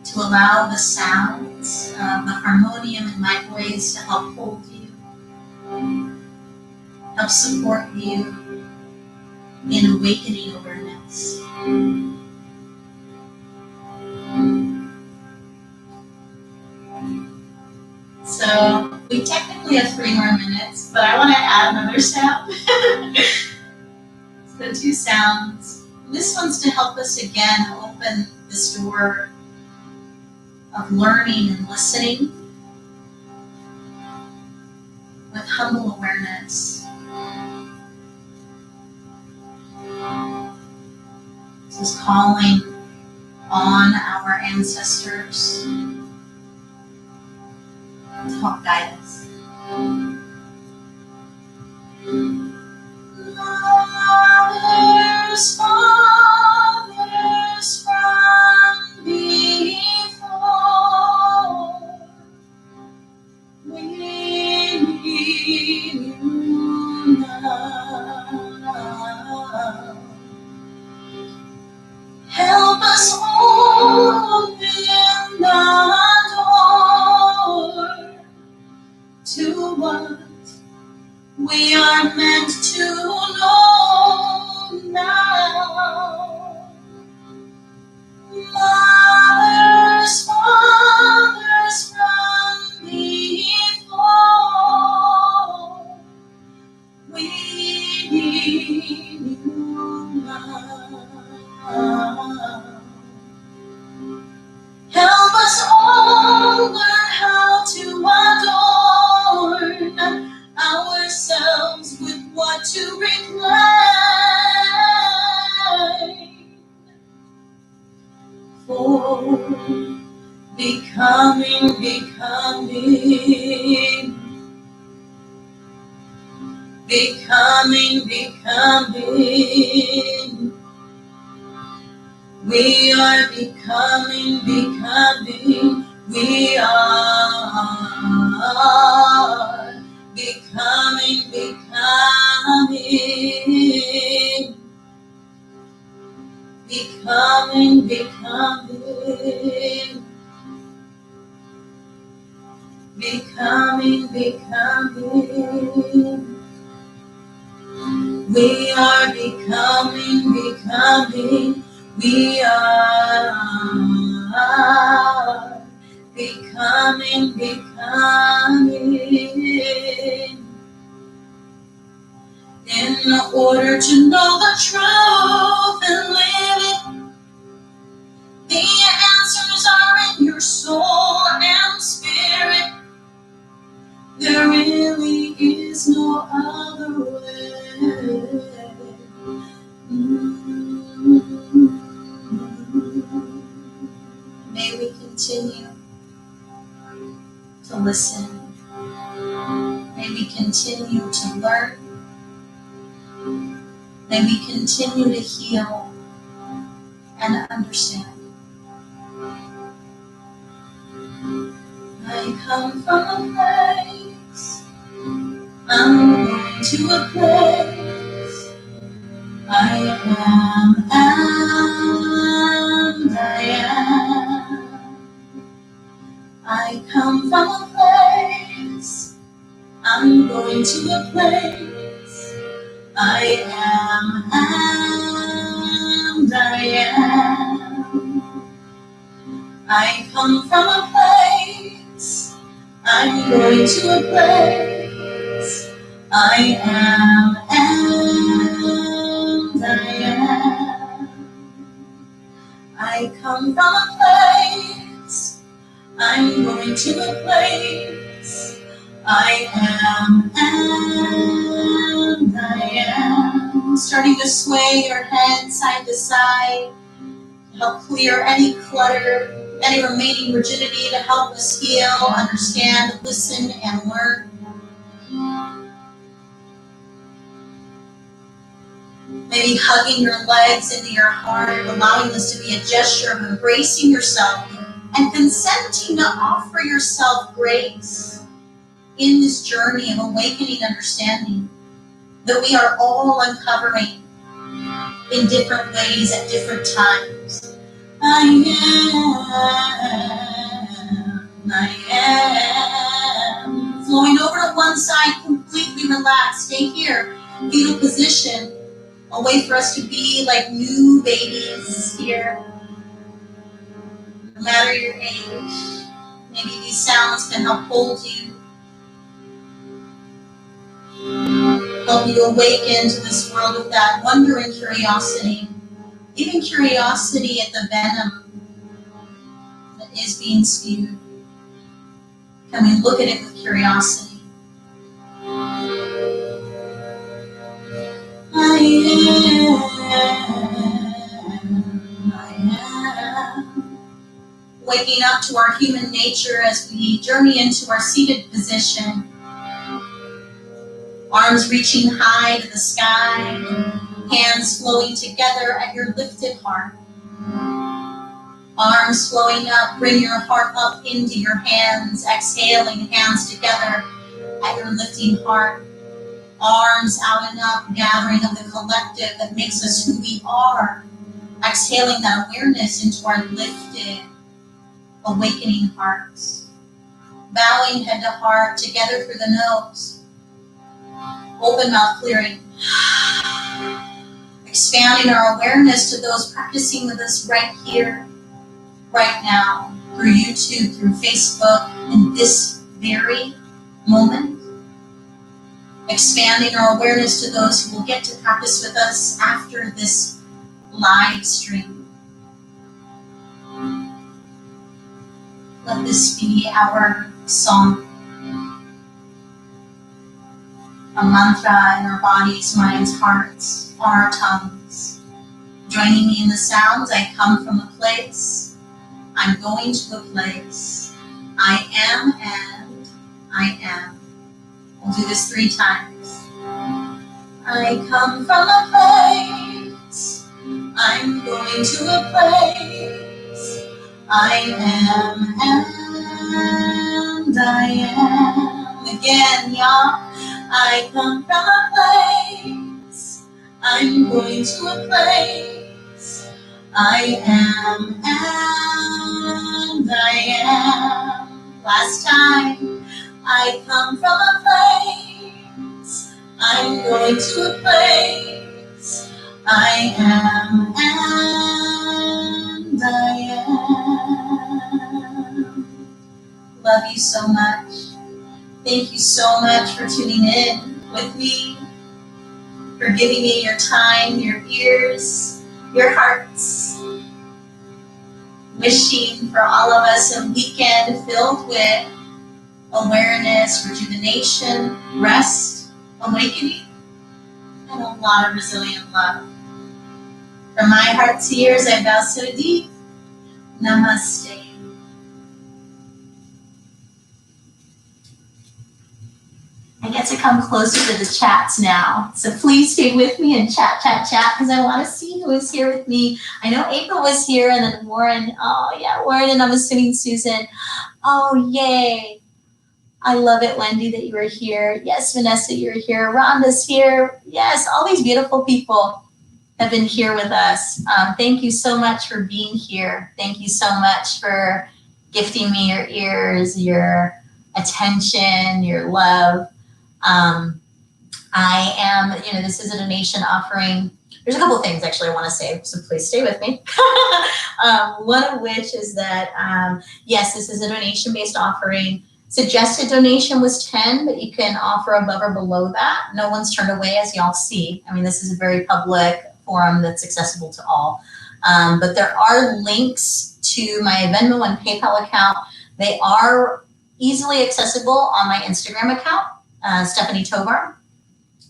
To allow the sounds of the harmonium and microwaves to help hold you, help support you in awakening awareness. So we technically have 3 more minutes, but I want to add another sound. So 2 sounds. This one's to help us again open this door of learning and listening with humble awareness. This is calling on our ancestors to help guide us. Mothers, fathers from before, we need you now. Help us open the door to what we are meant to know now. Mothers, fathers from before, we need you now. Help us all learn how to adorn ourselves with what to reclaim. For becoming, we are becoming, we are becoming, we are becoming, we are becoming. In order to know the truth and live it, the answers are in your soul and spirit. There really is no other way. May we continue listen. May we continue to learn. May we continue to heal and understand. I come from a place, I'm going to a place. I am and I am. I come from a place, I'm going to a place. I am and I am. I come from a place, I'm going to a place. I am and I am. I come from a place, I'm going to a place. I am and I am. Starting to sway your head side to side, help clear any clutter, any remaining rigidity, to help us heal, understand, listen, and learn. Maybe hugging your legs into your heart, allowing this to be a gesture of embracing yourself and consenting to offer yourself grace in this journey of awakening understanding that we are all uncovering in different ways at different times. I am. Flowing over to one side, completely relaxed. Stay here, fetal position. A way for us to be like new babies here. No matter your age, maybe these sounds can help hold you, help you awaken to this world of that wonder and curiosity. Even curiosity at the venom that is being spewed. Can we look at it with curiosity? I am. Waking up to our human nature as we journey into our seated position. Arms reaching high to the sky, hands flowing together at your lifted heart. Arms flowing up, bring your heart up into your hands, exhaling, hands together at your lifting heart. Arms out and up, gathering of the collective that makes us who we are. Exhaling that awareness into our lifted, awakening hearts. Bowing head to heart, together through the nose. Open mouth clearing. Expanding our awareness to those practicing with us right here, right now, through YouTube, through Facebook, in this very moment. Expanding our awareness to those who will get to practice with us after this live stream. Let this be our song. A mantra in our bodies, minds, hearts, on our tongues. Joining me in the sounds, I come from a place. I'm going to a place. I am and I am. We'll do this 3 times. I come from a place. I'm going to a place. I am and I am. Again, y'all. I come from a place. I'm going to a place. I am and I am. Last time. I come from a place. I'm going to a place. I am and I am. Love you so much. Thank you so much for tuning in with me, for giving me your time, your ears, your hearts. Wishing for all of us a weekend filled with awareness, rejuvenation, rest, awakening, and a lot of resilient love. From my heart to yours, I bow so deep. Namaste. I get to come closer to the chats now. So please stay with me and chat, because I want to see who is here with me. I know April was here, and then Warren. Oh, yeah, Warren, and I'm assuming Susan. Oh, yay. I love it, Wendy, that you were here. Yes, Vanessa, you're here. Rhonda's here. Yes, all these beautiful people have been here with us. Thank you so much for being here. Thank you so much for gifting me your ears, your attention, your love. I am, this is a donation offering. There's a couple of things actually I want to say, so please stay with me. One of which is that, yes, this is a donation-based offering. Suggested donation was 10, but you can offer above or below that. No one's turned away, as y'all see. I mean, this is a very public forum that's accessible to all. But there are links to my Venmo and PayPal account. They are easily accessible on my Instagram account, Stephanie Tovar.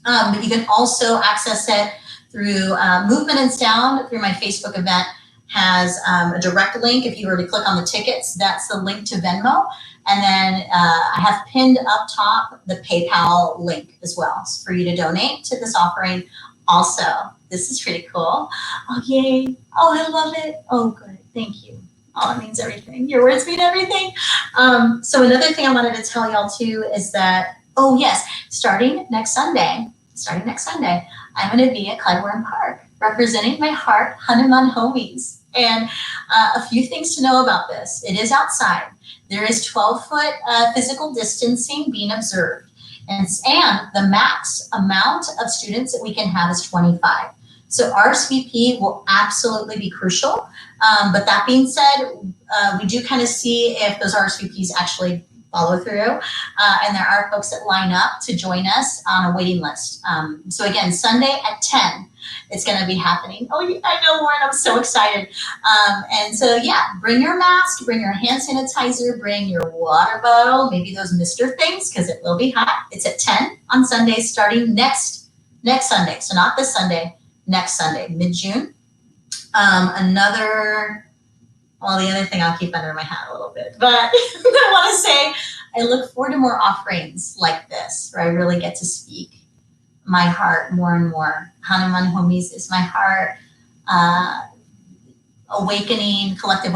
But you can also access it through Movement and Sound through my Facebook event has a direct link. If you were to click on the tickets, that's the link to Venmo. And then I have pinned up top the PayPal link as well for you to donate to this offering. Also, this is pretty cool. Oh, yay. Oh, I love it. Oh, good. Thank you. Oh, it means everything. Your words mean everything. So another thing I wanted to tell y'all too is that, oh yes, starting next Sunday, I'm going to be at Clybourne Park representing my heart Hanuman homies. And a few things to know about this. It is outside. There is 12-foot physical distancing being observed. And the max amount of students that we can have is 25. So RSVP will absolutely be crucial. But that being said, we do kind of see if those RSVPs actually follow through. And there are folks that line up to join us on a waiting list. So again, Sunday at 10, it's going to be happening. Oh, I know, Warren, I'm so excited. And so, yeah, bring your mask, bring your hand sanitizer, bring your water bottle, maybe those mister things, because it will be hot. It's at 10 on Sunday, starting next Sunday. So not this Sunday, next Sunday, mid-June. The other thing I'll keep under my hat a little bit, but I want to say I look forward to more offerings like this, where I really get to speak my heart more and more. Hanuman Homies is my heart. Collective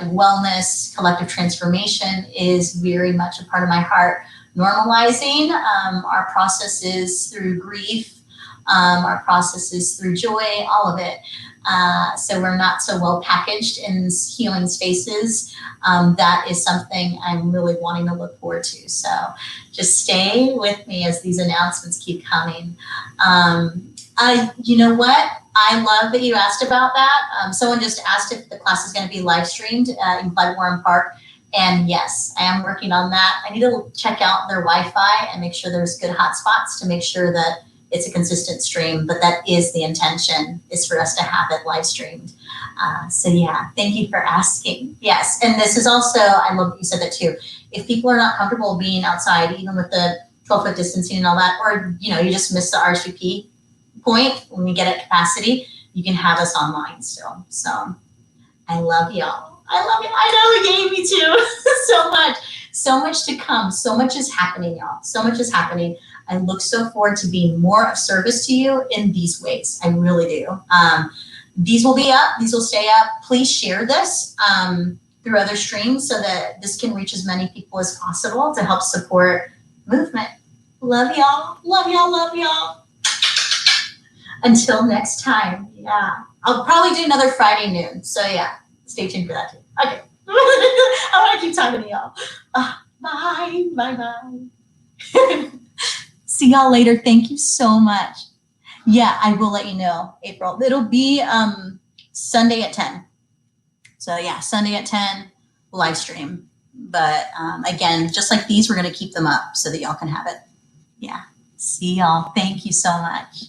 wellness, collective transformation is very much a part of my heart. Normalizing our processes through grief, our processes through joy, all of it. So we're not so well packaged in healing spaces. That is something I'm really wanting to look forward to. So just stay with me as these announcements keep coming. You know what? I love that you asked about that. Someone just asked if the class is going to be live streamed in Clybourne Park. And yes, I am working on that. I need to check out their Wi-Fi and make sure there's good hotspots to make sure that it's a consistent stream, but that is the intention, is for us to have it live streamed. So yeah, thank you for asking. Yes, and this is also, I love that you said that too. If people are not comfortable being outside, even with the 12-foot distancing and all that, or you just miss the RSVP point when we get at capacity, you can have us online still. So I love y'all. I love you. I know, me too. So much to come. So much is happening, y'all. So much is happening. I look so forward to being more of service to you in these ways. I really do. These will be up. These will stay up. Please share this through other streams so that this can reach as many people as possible to help support movement. Love y'all. Love y'all. Love y'all. Until next time. Yeah. I'll probably do another Friday noon. So yeah, stay tuned for that too. Okay. I want to keep talking to y'all. Bye. Bye. Bye. See y'all later. Thank you so much. Yeah, I will let you know, April. It'll be Sunday at 10. So yeah, Sunday at 10, live stream. But again, just like these, we're going to keep them up so that y'all can have it. Yeah. See y'all. Thank you so much.